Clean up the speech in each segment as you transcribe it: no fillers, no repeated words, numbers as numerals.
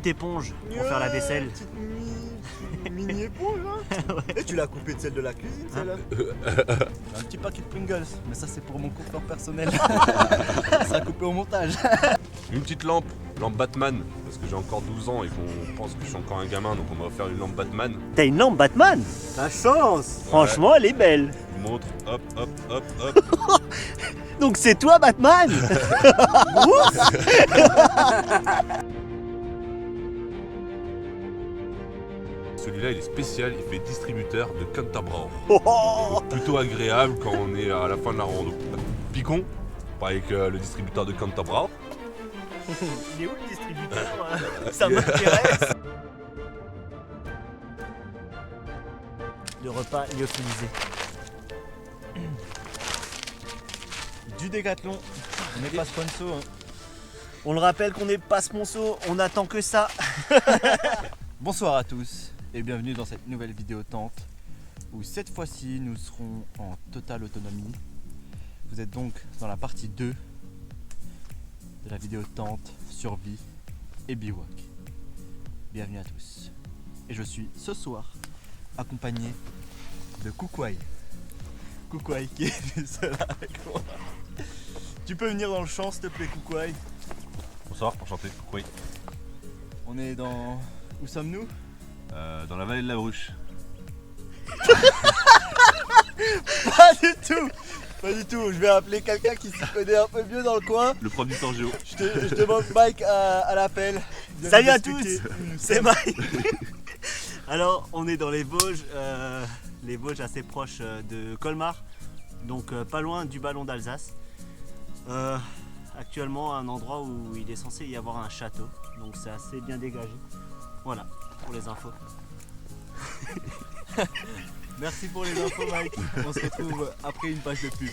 petite éponge pour faire la vaisselle. Petite mini éponge hein. Ouais. Et tu l'as coupée de celle de la cuisine celle-là. Un petit paquet de Pringles, mais ça c'est pour mon confort personnel. Ça sera coupé au montage. Une petite lampe Batman, parce que j'ai encore 12 ans et qu'on pense que je suis encore un gamin, donc on va faire une lampe Batman. T'as une lampe Batman? La chance. Franchement, elle est belle. Je vous montre, hop, hop, hop, hop. Donc c'est toi Batman? Celui-là il est spécial, il fait distributeur de Cantabrao. Oh, Plutôt agréable quand on est à la fin de la rando. Picon, pareil que le distributeur de Cantabrao. il est où le distributeur? Ça m'intéresse. Le repas lyophilisé. Du Décathlon, on n'est pas sponsor. Hein. On le rappelle qu'on n'est pas sponsor, on attend que ça. Bonsoir à tous et bienvenue dans cette nouvelle vidéo tente où cette fois-ci nous serons en totale autonomie. Vous êtes donc dans la partie 2 de la vidéo tente, survie et bivouac. Bienvenue à tous. Et je suis ce soir accompagné de Koukouaï. Koukouaï qui est venu seul avec moi. Tu peux venir dans le champ s'il te plaît Koukouaï. Bonsoir, enchanté. Oui. On est dans... Où sommes-nous? Dans la vallée de la Bruche. Pas du tout. Pas du tout, je vais appeler quelqu'un qui s'y connaît un peu mieux dans le coin. Le prof d'histoire géo. Je demande Mike à l'appel. Viens Salut nous à expliquer tous, où nous c'est sommes. Mike. Alors on est dans les Vosges assez proches de Colmar, donc pas loin du Ballon d'Alsace. Actuellement un endroit où il est censé y avoir un château, donc c'est assez bien dégagé. Voilà pour les infos. Merci pour les infos Mike. On se retrouve après une page de pub.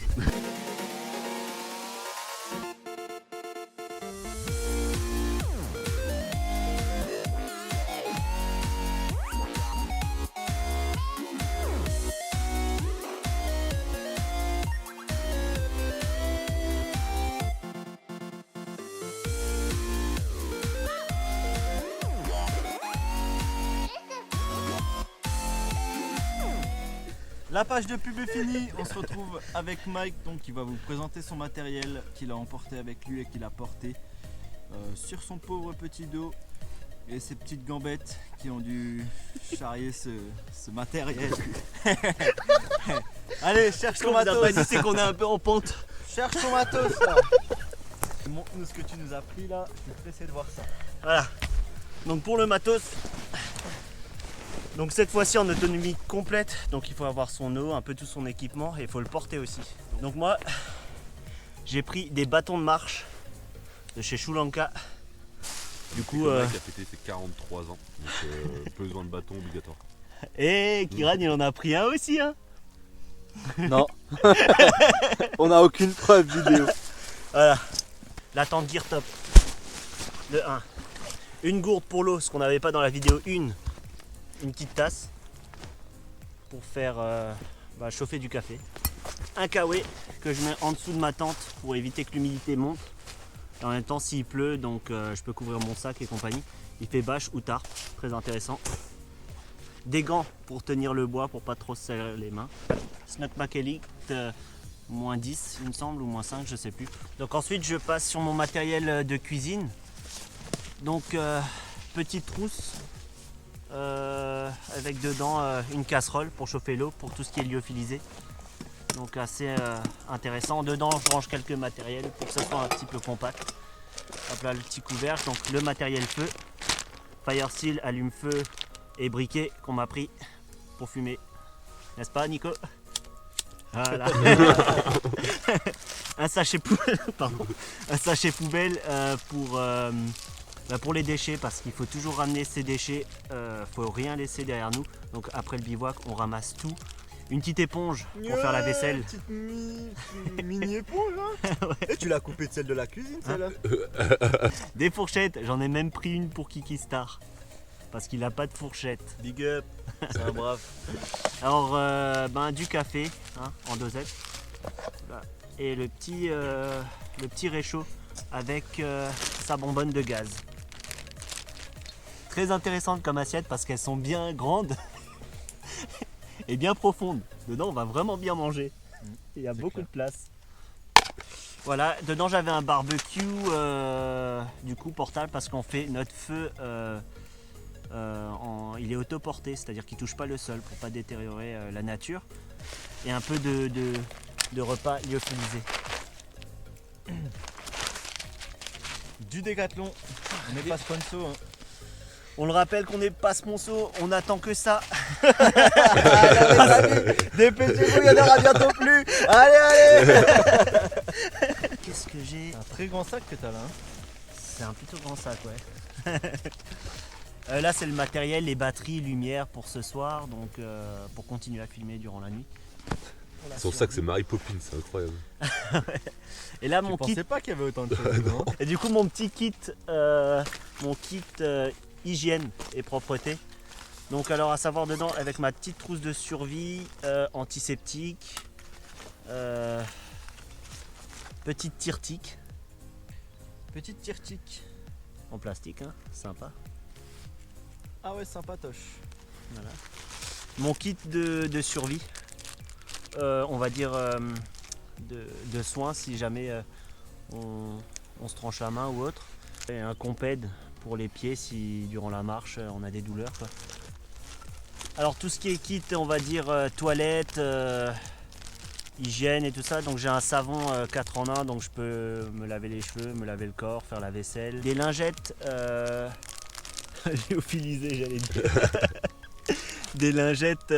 La page de pub est finie, on se retrouve avec Mike donc, qui va vous présenter son matériel qu'il a emporté avec lui et qu'il a porté sur son pauvre petit dos et ses petites gambettes qui ont dû charrier ce matériel. Allez, cherche ton Ce qu'on vous a pas dit, matos, c'est qu'on est un peu en pente. cherche ton matos là. Montre-nous ce que tu nous as pris là, je suis pressé de voir ça. Voilà. Donc pour le matos, donc cette fois-ci en autonomie complète, donc il faut avoir son eau, un peu tout son équipement et il faut le porter aussi. Donc moi, j'ai pris des bâtons de marche de chez Shulanka. Du coup, Le mec a fêté ses 43 ans, donc besoin de bâton obligatoire. et Kiran il en a pris un aussi hein. Non, on n'a aucune preuve vidéo. Voilà, la tente Gear Top de 1. Une gourde pour l'eau, ce qu'on n'avait pas dans la vidéo 1. Une petite tasse pour faire chauffer du café. Un kawaii que je mets en dessous de ma tente pour éviter que l'humidité monte. Et en même temps s'il pleut, donc je peux couvrir mon sac et compagnie. Il fait bâche ou tarpe, très intéressant. Des gants pour tenir le bois pour pas trop se serrer les mains. Snuckback Elite moins 10 il me semble ou moins 5 je sais plus. Donc ensuite je passe sur mon matériel de cuisine. Donc petite trousse avec dedans une casserole pour chauffer l'eau pour tout ce qui est lyophilisé. Donc assez intéressant. Dedans je range quelques matériels pour que ça soit un petit peu compact. Hop là le petit couvercle, donc le matériel feu, fire seal, allume-feu et briquet qu'on m'a pris pour fumer. N'est-ce pas Nico? Voilà. Un sachet poubelle, pardon. Un sachet poubelle pour les déchets parce qu'il faut toujours ramener ses déchets, faut rien laisser derrière nous. Donc après le bivouac on ramasse tout. Une petite éponge pour faire la vaisselle. Petite mini éponge hein. Ouais. Et tu l'as coupée de celle de la cuisine celle-là. Des fourchettes, j'en ai même pris une pour Kiki Star parce qu'il n'a pas de fourchette. Big up, c'est un brave. Alors du café hein, en dosette. Voilà. Et le petit réchaud avec sa bonbonne de gaz. très intéressantes comme assiette parce qu'elles sont bien grandes et bien profondes. Dedans, on va vraiment bien manger. Il y a beaucoup de place. Voilà, dedans j'avais un barbecue du coup portable parce qu'on fait notre feu, il est autoporté, c'est-à-dire qu'il ne touche pas le sol pour pas détériorer la nature. Et un peu de repas lyophilisés. Du Décathlon, on n'est pas sponsor. Hein. On le rappelle qu'on n'est pas sponsor, on attend que ça. Dépêchez-vous, il n'y en aura bientôt plus. Allez. Qu'est-ce que j'ai? Un très grand sac que t'as là. Hein. C'est un plutôt grand sac, ouais. Là, c'est le matériel, les batteries, lumière pour ce soir, donc pour continuer à filmer durant la nuit. Son sac, c'est Mary Poppins, c'est incroyable. Et là, Je mon kit. pensais pas qu'il y avait autant de choses. Non. Et du coup, mon petit kit, hygiène et propreté. Donc, alors, à savoir dedans, avec ma petite trousse de survie, antiseptique, petite tire-tique Petite tire-tique. en plastique, hein, sympa. Ah ouais, sympatoche. Voilà. Mon kit de survie, on va dire de soins si jamais on se tranche la main ou autre. Et un compède pour les pieds si durant la marche on a des douleurs, quoi. Alors tout ce qui est kit, on va dire toilette, hygiène et tout ça, donc j'ai un savon 4 en 1, donc je peux me laver les cheveux, me laver le corps, faire la vaisselle. Des lingettes lyophilisées, j'allais dire. Des lingettes,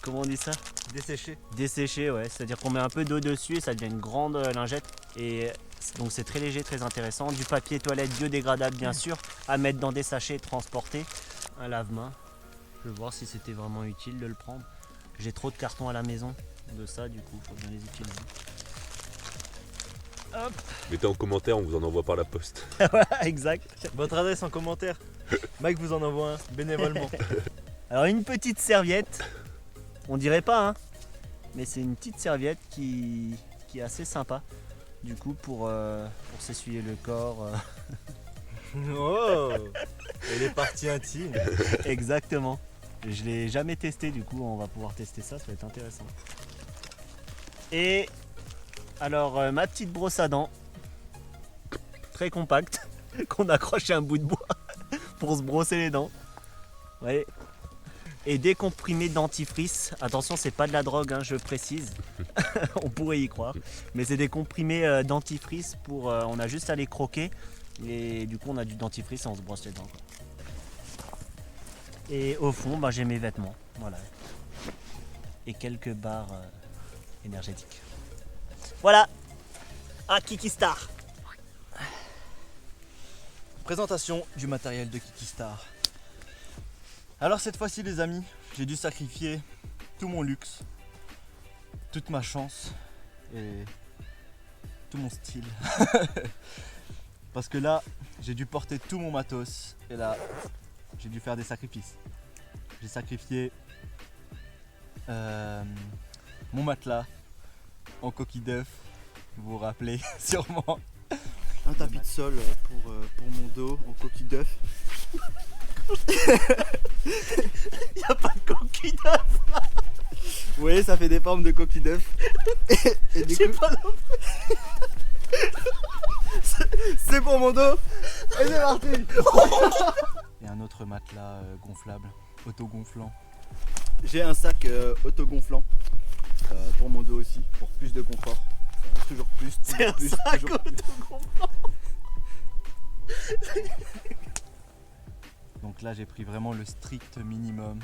comment on dit ça? Desséché. Desséchées, ouais, c'est-à-dire qu'on met un peu d'eau dessus et ça devient une grande lingette. Et donc c'est très léger, très intéressant. Du papier toilette biodégradable bien sûr, à mettre dans des sachets et transporter. Un lave-main, je vais voir si c'était vraiment utile de le prendre. J'ai trop de cartons à la maison de ça, du coup, il faut bien les utiliser. Hop. Mettez en commentaire, on vous en envoie par la poste. Voilà, exact. Votre adresse en commentaire. Mike vous en envoie un bénévolement. Alors une petite serviette, on dirait pas, hein, mais c'est une petite serviette qui est assez sympa. Du coup, pour s'essuyer le corps. Oh. Et les parties intimes. Exactement. Je l'ai jamais testé, du coup on va pouvoir tester ça, ça va être intéressant. Et alors ma petite brosse à dents, très compacte, qu'on accroche à un bout de bois pour se brosser les dents. Ouais. Et des comprimés dentifrice. Attention, c'est pas de la drogue, hein, je précise. On pourrait y croire. Mais c'est des comprimés dentifrice pour. On a juste à les croquer. Et du coup, on a du dentifrice et on se brosse les dents, quoi. Et au fond, bah, j'ai mes vêtements. Voilà. Et quelques barres énergétiques. Voilà. À Kikistar. Présentation du matériel de Kikistar. Alors cette fois-ci les amis, j'ai dû sacrifier tout mon luxe, toute ma chance et tout mon style. Parce que là, j'ai dû porter tout mon matos et là, j'ai dû faire des sacrifices. J'ai sacrifié mon matelas en coquille d'œuf, vous vous rappelez sûrement. Un tapis de sol pour mon dos en coquille d'œuf. Il a pas de coquille d'œuf. Vous voyez, ça fait des formes de coquille d'œuf. Et du coup, c'est pour mon dos. Et c'est parti. Et un autre matelas gonflable, autogonflant. J'ai un sac autogonflant pour mon dos aussi, pour plus de confort. Toujours plus, C'est un toujours plus, sac toujours plus. autogonflant. Donc là j'ai pris vraiment le strict minimum,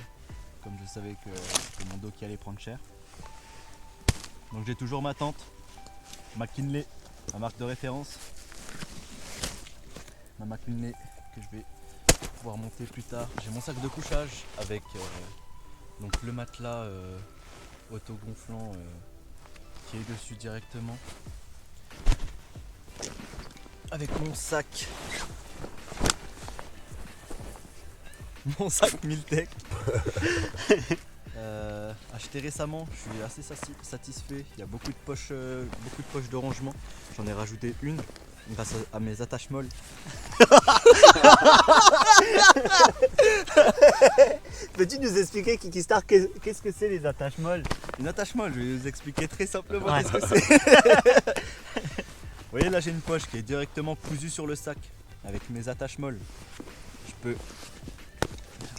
comme je savais que c'était mon dos qui allait prendre cher. Donc j'ai toujours ma tente, McKinley, ma marque de référence. Ma McKinley que je vais pouvoir monter plus tard. J'ai mon sac de couchage avec donc le matelas autogonflant qui est dessus directement. Avec mon sac. Mon sac Miltech. Acheté récemment, je suis assez satisfait. Il y a beaucoup de poches de rangement. J'en ai rajouté une. grâce à mes attaches molles. Peux-tu nous expliquer, Kikistar, qu'est-ce que c'est les attaches molles? Une attache molle, je vais vous expliquer très simplement Ouais. qu'est-ce que c'est. Vous voyez là j'ai une poche qui est directement cousue sur le sac avec mes attaches molles. Je peux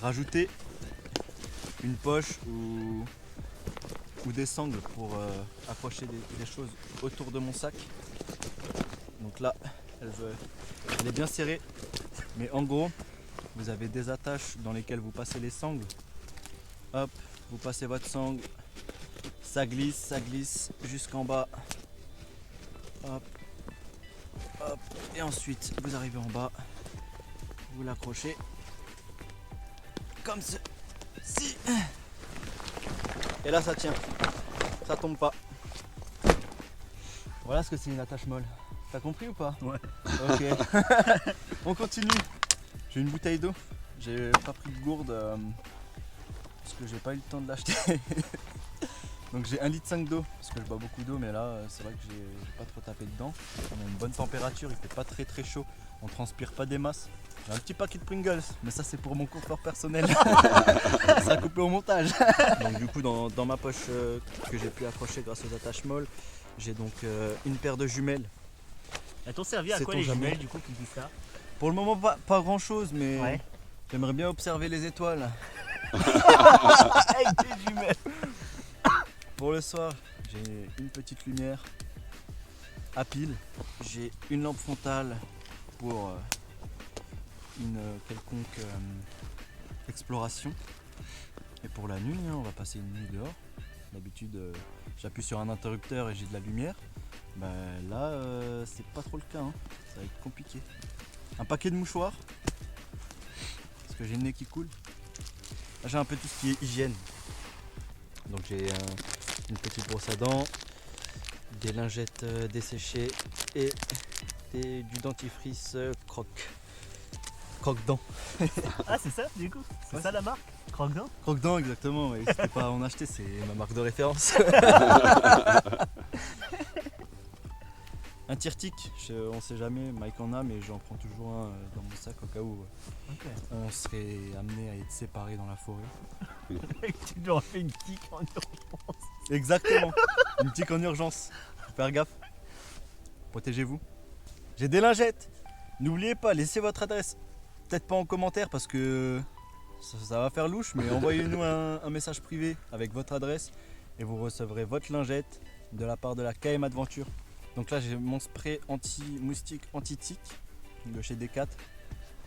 rajouter une poche ou des sangles pour accrocher des choses autour de mon sac. Donc là elle est bien serrée, mais en gros vous avez des attaches dans lesquelles vous passez les sangles. Hop, vous passez votre sangle, ça glisse jusqu'en bas. Hop, hop, et ensuite vous arrivez en bas, vous l'accrochez comme ceci. Et là ça tient, ça tombe pas. Voilà ce que c'est une attache molle. T'as compris ou pas? Ouais. Ok. On continue. J'ai une bouteille d'eau. J'ai pas pris de gourde parce que j'ai pas eu le temps de l'acheter. Donc j'ai 1,5 litre d'eau parce que je bois beaucoup d'eau, mais là c'est vrai que j'ai pas trop tapé dedans. On a une bonne température, il fait pas très chaud, on transpire pas des masses. J'ai un petit paquet de Pringles, mais ça c'est pour mon confort personnel. Ça sera coupé au montage. Donc du coup dans ma poche que j'ai pu accrocher grâce aux attaches molles, j'ai donc une paire de jumelles. Elles t'ont servi à quoi Sait-on les jamais. jumelles du coup, Kikistar? Pour le moment pas grand chose, mais Ouais. j'aimerais bien observer les étoiles. Avec des jumelles. Pour le soir, j'ai une petite lumière à pile. J'ai une lampe frontale pour une quelconque exploration. Et pour la nuit, on va passer une nuit dehors. D'habitude, j'appuie sur un interrupteur et j'ai de la lumière. Bah, là, c'est pas trop le cas. Ça va être compliqué. Un paquet de mouchoirs. Parce que j'ai le nez qui coule. Là, j'ai un peu tout ce qui est hygiène. Donc j'ai une petite brosse à dents, des lingettes desséchées et du dentifrice croque-dents. Ah, c'est ça du coup? C'est Ouais. ça la marque? Croque-dents? Croque-dents exactement, ouais. N'hésitez pas à en acheter, c'est ma marque de référence. Un tire-tic, on sait jamais, Mike en a, mais j'en prends toujours un dans mon sac au cas où Ok. on serait amené à être séparés dans la forêt. Tu lui aurais fait une tique en urgence. Exactement, une tique en urgence. Faut faire gaffe. Protégez-vous. J'ai des lingettes. N'oubliez pas, laissez votre adresse. Peut-être pas en commentaire parce que ça va faire louche, mais envoyez-nous un message privé avec votre adresse et vous recevrez votre lingette de la part de la KM Adventure. Donc là j'ai mon spray anti-moustique, anti-tique de chez Decat.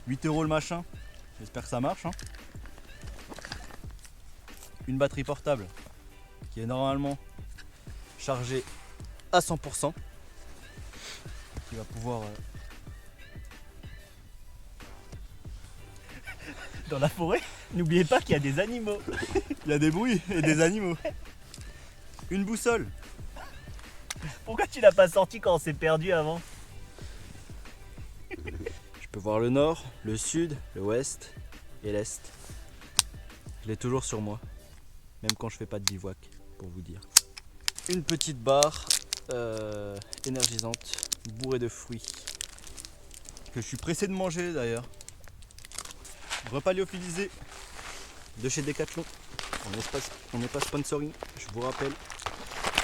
8 € le machin. J'espère que ça marche. Une batterie portable qui est normalement chargée à 100%, qui va pouvoir Dans la forêt, n'oubliez pas qu'il y a des animaux. il y a des bruits et des animaux. Une boussole. Pourquoi tu l'as pas sorti quand on s'est perdu avant? Je peux voir le nord, le sud, le ouest et l'est. Je l'ai toujours sur moi, même quand je fais pas de bivouac, pour vous dire. Une petite barre énergisante, bourrée de fruits, que je suis pressé de manger d'ailleurs. Repas lyophilisé de chez Decathlon. On n'est pas sponsoring, je vous rappelle.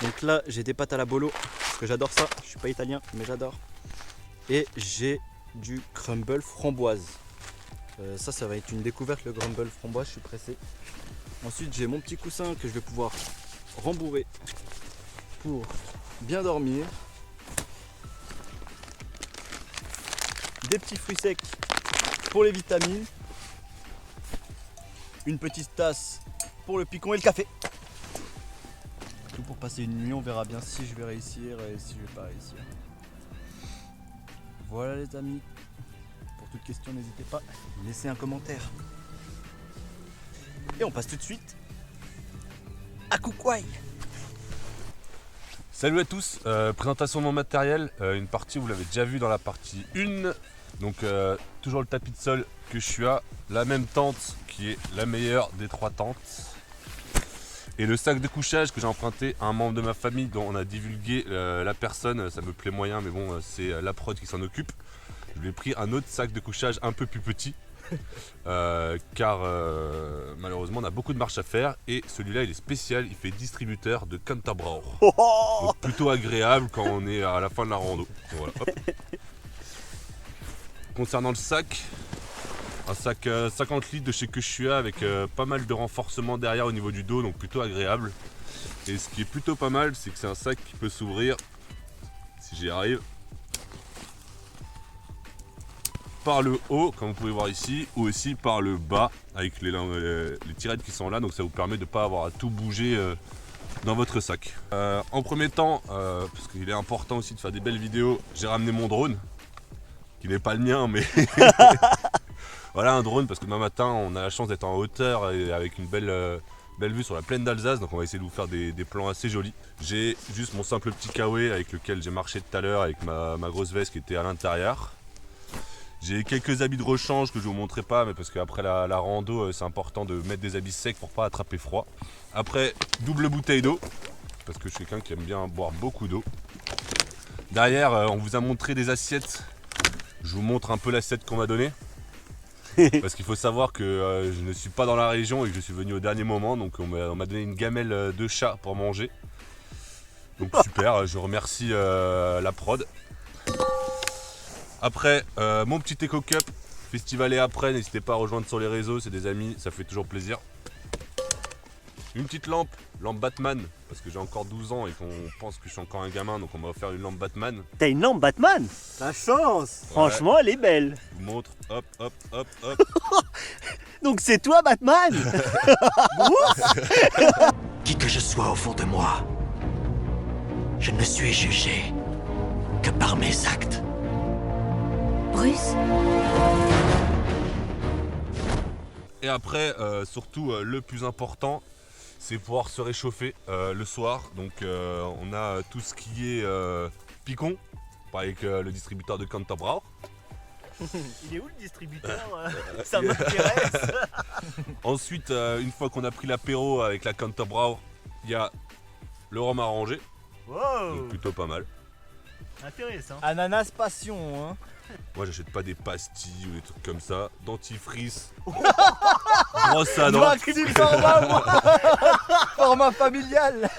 Donc là, j'ai des pâtes à la bolo, parce que j'adore ça. Je suis pas italien, mais j'adore. Et j'ai du crumble framboise. Ça va être une découverte, le crumble framboise, je suis pressé. Ensuite, j'ai mon petit coussin que je vais pouvoir rembourrer pour bien dormir. Des petits fruits secs pour les vitamines. Une petite tasse pour le picon et le café. Tout pour passer une nuit, on verra bien si je vais réussir et si je vais pas réussir. Voilà les amis. Pour toute question, n'hésitez pas, laissez un commentaire. Et on passe tout de suite à Koukwai. Salut à tous, présentation de mon matériel, une partie vous l'avez déjà vu dans la partie 1, donc toujours le tapis de sol que je suis à, la même tente qui est la meilleure des 3 tentes, Et le sac de couchage que j'ai emprunté à un membre de ma famille dont on a divulgué la personne, ça me plaît moyen, mais bon, c'est la prod qui s'en occupe. Je lui ai pris un autre sac de couchage un peu plus petit, car malheureusement on a beaucoup de marches à faire et celui-là il est spécial, il fait distributeur de Cantabrao. Donc plutôt agréable quand on est à la fin de la rando. Voilà, hop. Concernant le sac, un sac 50 litres de chez Quechua avec pas mal de renforcement derrière au niveau du dos, donc plutôt agréable. Et ce qui est plutôt pas mal, c'est que c'est un sac qui peut s'ouvrir, si j'y arrive, par le haut, comme vous pouvez voir ici, ou aussi par le bas, avec les tirettes qui sont là, donc ça vous permet de ne pas avoir à tout bouger dans votre sac. En premier temps, parce qu'il est important aussi de faire des belles vidéos, j'ai ramené mon drone, qui n'est pas le mien, mais... Voilà un drone parce que demain matin on a la chance d'être en hauteur et avec une belle vue sur la plaine d'Alsace, donc on va essayer de vous faire des plans assez jolis. J'ai juste mon simple petit kawaii avec lequel j'ai marché tout à l'heure avec ma grosse veste qui était à l'intérieur. J'ai quelques habits de rechange que je vous montrerai pas, mais parce qu'après la rando c'est important de mettre des habits secs pour pas attraper froid. Après, double bouteille d'eau parce que je suis quelqu'un qui aime bien boire beaucoup d'eau. Derrière on vous a montré des assiettes. Je vous montre un peu l'assiette qu'on m'a donnée. Parce qu'il faut savoir que je ne suis pas dans la région et que je suis venu au dernier moment, donc on m'a donné une gamelle de chat pour manger. Donc super, je remercie la prod. Après, mon petit Eco Cup, festival et après, n'hésitez pas à rejoindre sur les réseaux, c'est des amis, ça fait toujours plaisir. Une petite lampe Batman, parce que j'ai encore 12 ans et qu'on pense que je suis encore un gamin, donc on m'a offert une lampe Batman. T'as une lampe Batman? La chance! Franchement, elle est belle. Je vous montre, hop, hop, hop, hop. Donc c'est toi Batman? Qui que je sois au fond de moi, je ne suis jugé que par mes actes. Bruce? Et après, surtout le plus important, c'est pouvoir se réchauffer le soir. Donc on a tout ce qui est picon, avec le distributeur de Cantabrao. Il est où le distributeur? Ça m'intéresse. Ensuite, une fois qu'on a pris l'apéro avec la Cantabrao, il y a le rhum arrangé, Wow, donc plutôt pas mal. intéressant. Ananas passion, hein. Moi j'achète pas des pastilles ou des trucs comme ça. Dentifrice, brosse à dents. Maxime format, format familial.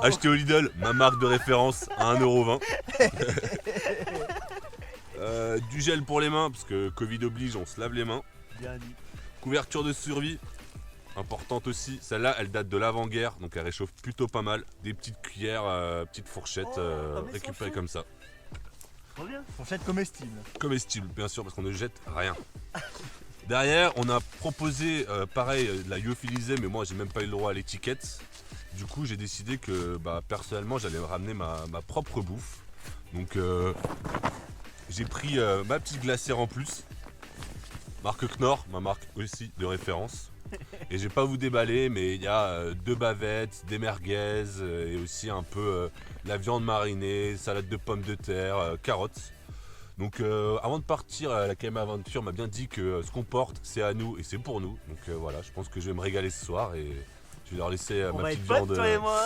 Acheté au Lidl, ma marque de référence à 1,20 €. Du gel pour les mains, parce que Covid oblige, on se lave les mains. Bien dit. Couverture de survie, importante aussi. Celle-là, elle date de l'avant-guerre, donc elle réchauffe plutôt pas mal. Des petites cuillères, petites fourchettes comme les récupérées sans comme ça. Trop bien. Fourchette comestible. Comestible, bien sûr, parce qu'on ne jette rien. Derrière, on a proposé, pareil, de la lyophilisée, mais moi, j'ai même pas eu le droit à l'étiquette. Du coup, j'ai décidé que, personnellement, j'allais me ramener ma propre bouffe. Donc, j'ai pris ma petite glacière en plus. Marque Knorr, ma marque aussi de référence. Et je vais pas vous déballer, mais il y a 2 bavettes, des merguez et aussi un peu la viande marinée, salade de pommes de terre, carottes. Donc avant de partir, la KM Aventure m'a bien dit que ce qu'on porte, c'est à nous et c'est pour nous. Donc voilà, je pense que je vais me régaler ce soir et je vais leur laisser On ma va petite être potes, viande. toi et moi.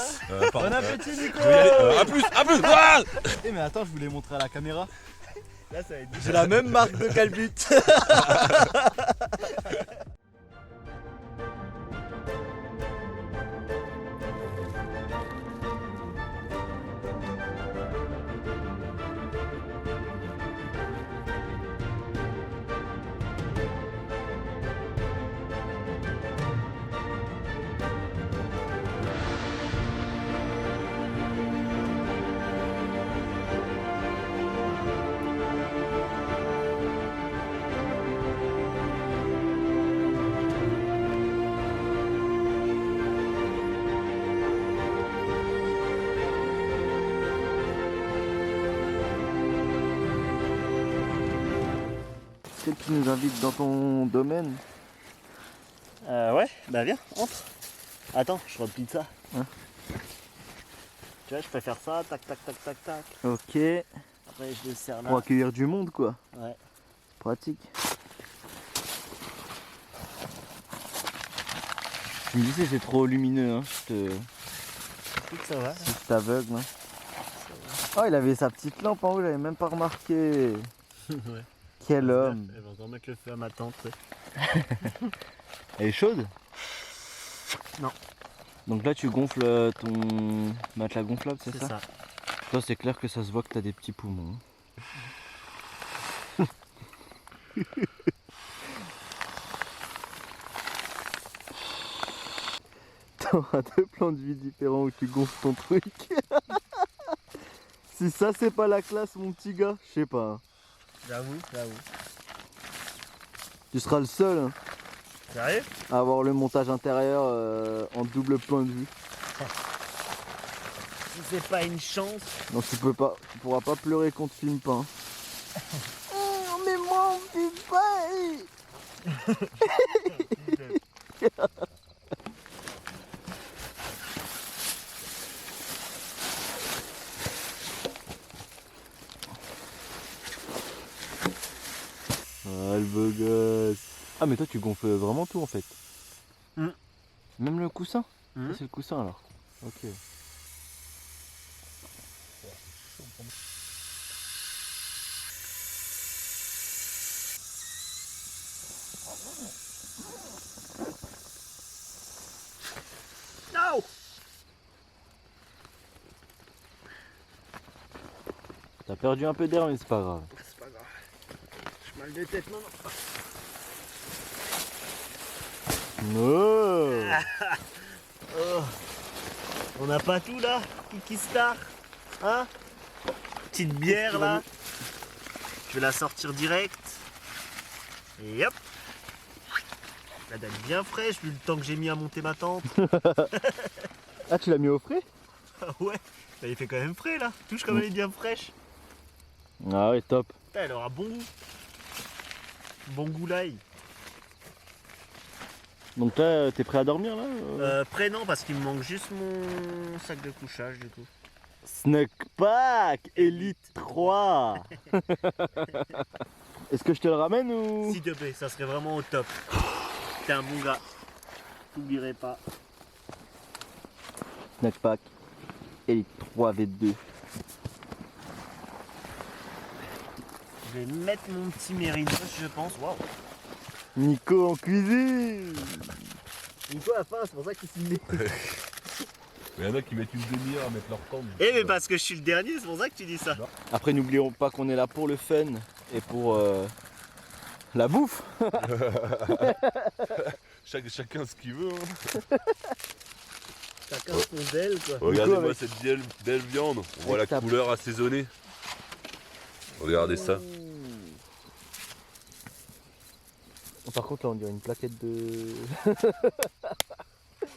Bon appétit, Nico. Je vais y aller. À plus, à plus. Ah Eh mais attends, je voulais montrer à la caméra. Là, ça va être J'ai la même marque de calbut. Est-ce que tu nous invites dans ton domaine? Ouais, bah viens, entre. Attends, je replie ça. Hein? Tu vois, je préfère ça, tac, tac, tac, tac, tac. Ok. Après, je le serre là. Pour accueillir du monde quoi. Ouais. Pratique. Tu me dis si c'est trop lumineux, hein. Écoute, ça va. Si je t'aveugle. Hein. Oh, il avait sa petite lampe en haut, j'avais même pas remarqué. Ouais. Quel homme. Elle va encore mettre le feu à ma tante. Elle est chaude? Non. Donc là, tu gonfles ton matelas gonflable, c'est C'est ça? ça. Toi, c'est clair que ça se voit que t'as des petits poumons. T'auras deux plans de vue différents où tu gonfles ton truc. Si ça, c'est pas la classe, mon petit gars, je sais pas. Hein. J'avoue. Tu seras le seul hein, Sérieux? à avoir le montage intérieur en double point de vue. Si c'est pas une chance. Donc tu pourras pas pleurer qu'on te filme pas. Hein. Mais moi, on me filme pas. Ah, le beau gosse. Ah, mais toi, tu gonfles vraiment tout en fait. Même le coussin. Ça, c'est le coussin alors. Ok. Non! T'as perdu un peu d'air, mais c'est pas grave. C'est pas grave. J'ai mal de tête maintenant. Oh. Oh. On n'a pas tout là, Kiki Star. Hein? Petite bière là. Je vais la sortir direct. Et hop. La dame bien fraîche vu le temps que j'ai mis à monter ma tente. Ah, tu l'as mis au frais? Ah ouais, bah, il fait quand même frais là. Touche comme elle est bien fraîche. Ah ouais, top. Putain, elle aura bon goût. Bon goût l'ail. Donc là, t'es prêt à dormir là? Prêt non, parce qu'il me manque juste mon sac de couchage du coup. Snack Pack Elite 3. Est-ce que je te le ramène ou? S'il te plaît, ça serait vraiment au top. T'es un bon gars. T'oublierai pas. Snack Pack Elite 3 V2. Je vais mettre mon petit mérinos, je pense. Waouh. Nico en cuisine. Nico a faim, c'est pour ça qu'il s'y met. Il y en a qui mettent une demi-heure à mettre leur temps. Eh mais parce que je suis le dernier, c'est pour ça que tu dis ça. Après, n'oublions pas qu'on est là pour le fun et pour la bouffe. Chacun ce qu'il veut. Hein. Chacun son d'elle quoi. Regardez-moi avec- cette belle viande. On voit la ta- couleur assaisonnée. Regardez ça. Par contre, là, on dirait une plaquette de.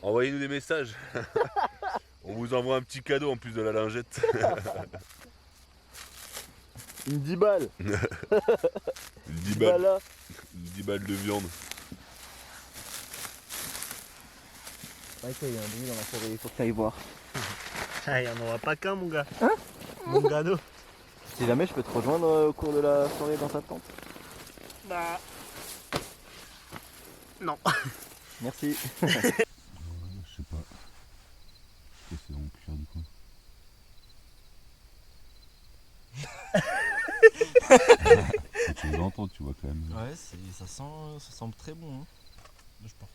Envoyez-nous des messages. On vous envoie un petit cadeau en plus de la lingette. Une 10 balles. Une 10 balles balles, là. une 10 balles de viande. Ouais, il y a un bruit dans la forêt, il faut que tu ailles voir. Ah, il n'y en aura pas qu'un mon gars. Mon gado. Si jamais je peux te rejoindre au cours de la soirée dans ta tente. Bah. Non. Merci. Je sais pas. C'est donc cuire du coup. Tu l'entends, tu vois quand même. Ouais, ça semble très bon. Hein. Là, je porte.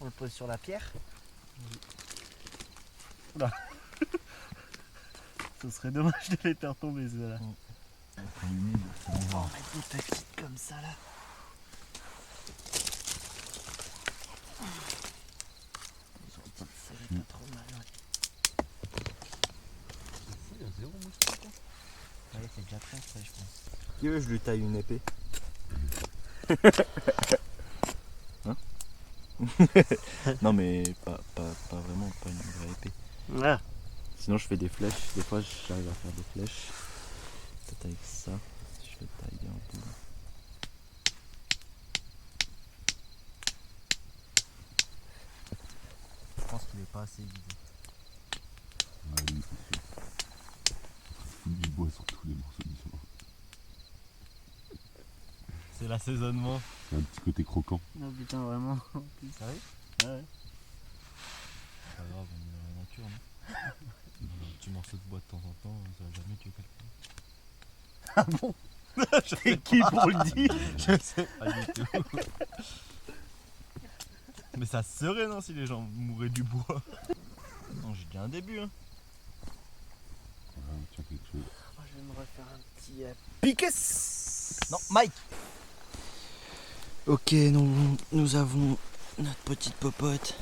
On le pose sur la pierre. Oula. Ce serait dommage de les faire tomber ceux-là. On va en mettre des petites comme ça là. Ça va pas trop mal. Ouais, c'est déjà très frais je pense. Qui veut que je lui taille une épée? Hein? Non mais pas vraiment, pas une vraie épée. Ah. Sinon je fais des flèches, des fois j'arrive à faire des flèches. Peut-être avec ça, si je fais tailler un peu. Je pense qu'il est pas assez aiguisé. Ouais, oui, c'est sûr. Du bois sur tous les morceaux de viande. C'est C'est l'assaisonnement. C'est un petit côté croquant. Non putain vraiment. Sérieux? Ouais. Pas grave, on est dans la nature, non? Un petit morceau de bois de temps en temps, ça va jamais tuer quelqu'un. Ah bon? C'est qui pour le dire? Je sais pas du tout. Mais ça serait non si les gens mouraient du bois. Non, j'ai dit un début hein. Voilà, tiens quelque chose. Oh, je vais me refaire un petit piquet. Non, Mike. Ok, nous avons notre petite popote.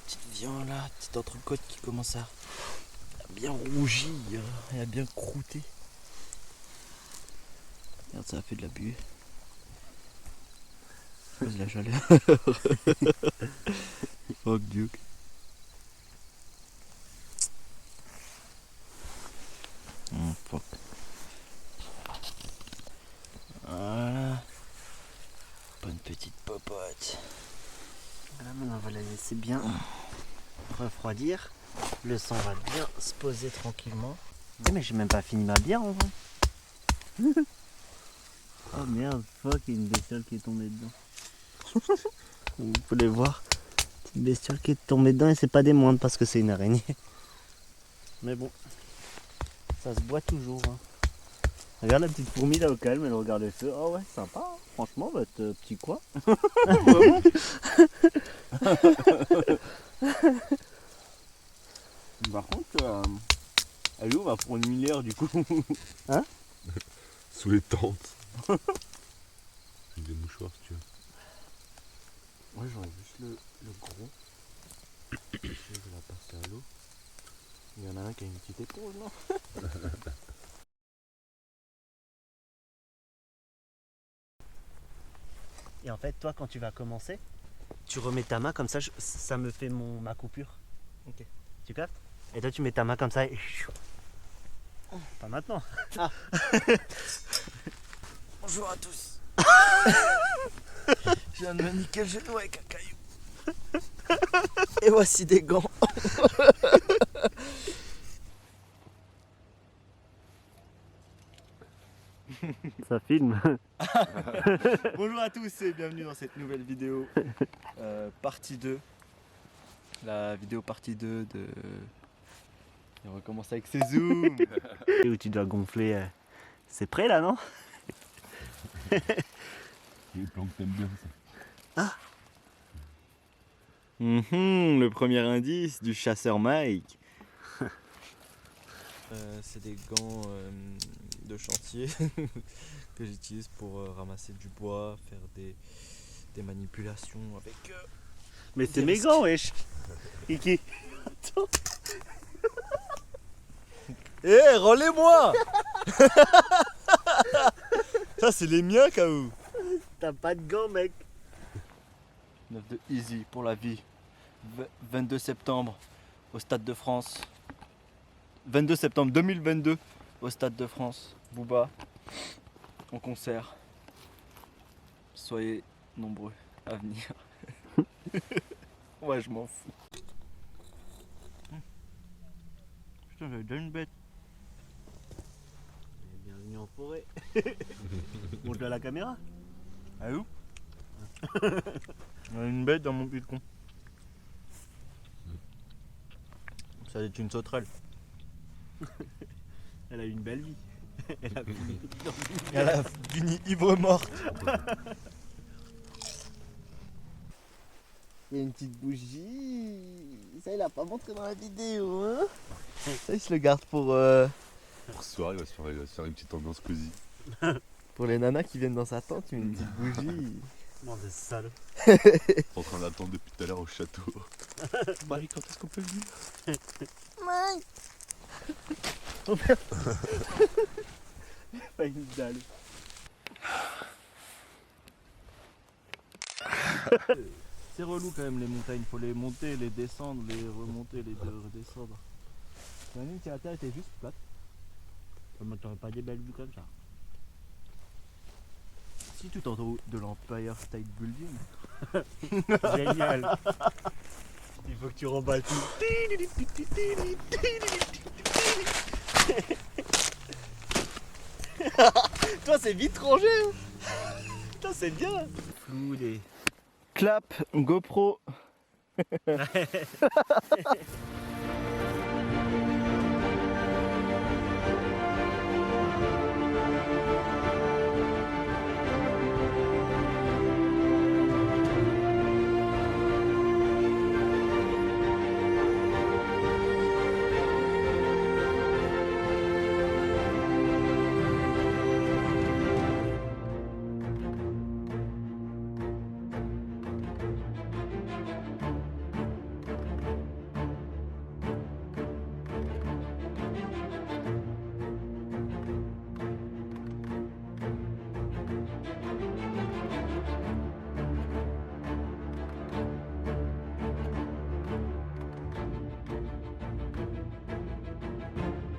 Petite viande là, petite entrecôte qui commence à bien rougir et à bien croûter. Regarde, ça a fait de la buée. C'est de la chaleur. Fuck Duke. Oh fuck. Voilà. Bonne petite popote. Voilà, maintenant on va la laisser bien refroidir. Le sang va bien se poser tranquillement. Eh, mais j'ai même pas fini ma bière en vrai. Oh merde, fuck, il y a une bestiole qui est tombée dedans. Vous pouvez voir, petite bestiole qui est tombée dedans et c'est pas des moindres parce que c'est une araignée. Mais bon, ça se boit toujours. Hein. Regarde la petite fourmi là au calme, elle regarde le feu. Oh ouais, sympa, hein. Franchement, votre petit coin. Par contre, elle est où ma fourmilière du coup? Hein? Sous les tentes. Avec des mouchoirs si tu veux. Ouais, j'aurais juste le gros. Je vais la passer à l'eau. Il y en a un qui a une petite éponge, non? Et en fait, toi, quand tu vas commencer, tu remets ta main comme ça, ça me fait ma coupure. Ok. Tu captes? Et toi, tu mets ta main comme ça et... Pas maintenant. Ah. Bonjour à tous. Je viens de me niquer le genou avec un caillou. Et voici des gants. Ça filme. Bonjour à tous et bienvenue dans cette nouvelle vidéo. Partie 2. La vidéo partie 2 de... Et on recommence avec ses zooms. Et où tu dois gonfler. C'est prêt là, non? Les plans que t'aimes bien ça. Le premier indice du chasseur Mike. C'est des gants de chantier que j'utilise pour ramasser du bois, faire des manipulations avec... Mais c'est mes gants, wesh. Kiki. Eh, relais-moi. Ça c'est les miens, Kaou. T'as pas de gants, mec. 9 de Easy pour la vie. 22 septembre au Stade de France. 22 septembre 2022 au Stade de France. Booba en concert. Soyez nombreux à venir. Ouais, je m'en fous. Putain, j'avais déjà une bête. Bienvenue en forêt. Montre-le à la caméra. Ah où? J'avais une bête dans mon balcon. Ça doit être une sauterelle. Elle a eu une belle vie. Elle a fini. Elle a fini ivre morte. Il y a une petite bougie. Ça, il a pas montré dans la vidéo, hein. Ça, il se le garde pour Pour ce soir, il va se faire une petite ambiance cosy. les nanas qui viennent dans sa tente, il met une petite bougie. Bon, des salauds. En train d'attendre depuis tout à l'heure au château. Marie, quand est-ce qu'on peut venir? Pas une dalle. C'est relou quand même les montagnes, faut les monter, les descendre, les remonter, les redescendre. T'imagines si la terre était juste plate. Comment t'aurais pas des belles vues comme ça? Si tout en haut de l'Empire State Building. Génial. Il faut que tu remballes tout. Toi, c'est vite rangé. Putain, c'est bien. Flou des. Clap, GoPro.